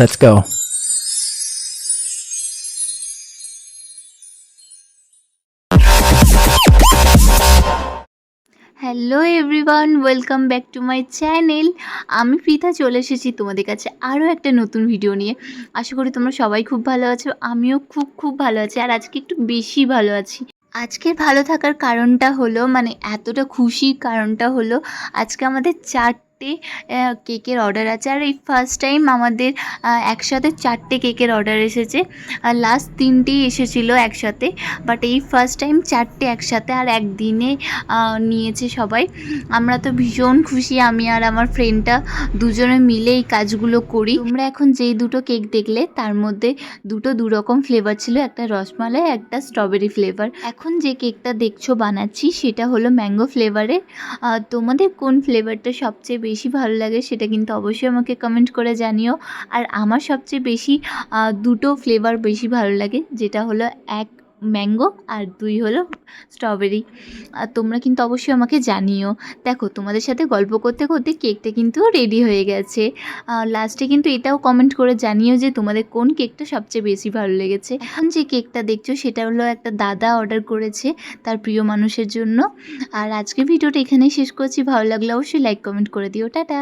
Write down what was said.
Let's go. Hello everyone, welcome back to my channel. আমি পৃথা চলে এসেছি তোমাদের কাছে আরও একটা নতুন ভিডিও নিয়ে। আশা করি তোমরা সবাই খুব ভালো আছো, আমিও খুব খুব ভালো আছি, আর আজকে একটু বেশি ভালো আছি। আজকের ভালো থাকার কারণটা হলো, মানে এতটা খুশির কারণটা হলো, আজকে আমাদের 4টে কেকের অর্ডার আছে। আর এই ফার্স্ট টাইম আমাদের একসাথে 4টে কেকের অর্ডার এসেছে। আর লাস্ট 3টেই এসেছিলো একসাথে, বাট এই ফার্স্ট টাইম 4টে একসাথে আর একদিনে নিয়েছে সবাই। আমরা তো ভীষণ খুশি, আমি আর আমার ফ্রেন্ডটা দুজনে মিলে এই কাজগুলো করি। তোমরা এখন যেই দুটো কেক দেখলে তার মধ্যে দুটো দুরকম ফ্লেভার ছিল, একটা রসমালাই, একটা স্ট্রবেরি ফ্লেভার। এখন যে কেকটা দেখছো বানাচ্ছি সেটা হলো ম্যাঙ্গো ফ্লেভারের। তোমাদের কোন ফ্লেভারটা সবচেয়ে বেশি ভালো লাগে সেটা কিন্তু অবশ্যই আমাকে কমেন্ট করে জানিও। আর আমার সবচেয়ে বেশি দুটো ফ্লেভার বেশি ভালো লাগে, যেটা হলো এক ম্যাঙ্গো আর 2 হলো স্ট্রবেরি। তোমরা কিন্তু অবশ্যই আমাকে জানিও। দেখো, তোমাদের সাথে গল্প করতে করতে কেকটা কিন্তু রেডি হয়ে গেছে। লাস্টে কিন্তু এটাও কমেন্ট করে জানিও যে তোমাদের কোন কেকটা সবচেয়ে বেশি ভালো লেগেছে। এখন যে কেকটা দেখছো সেটা হলো একটা দাদা অর্ডার করেছে তার প্রিয় মানুষের জন্য। আর আজকে ভিডিওটা এখানেই শেষ করছি। ভালো লাগলে অবশ্যই লাইক কমেন্ট করে দিও। টাটা।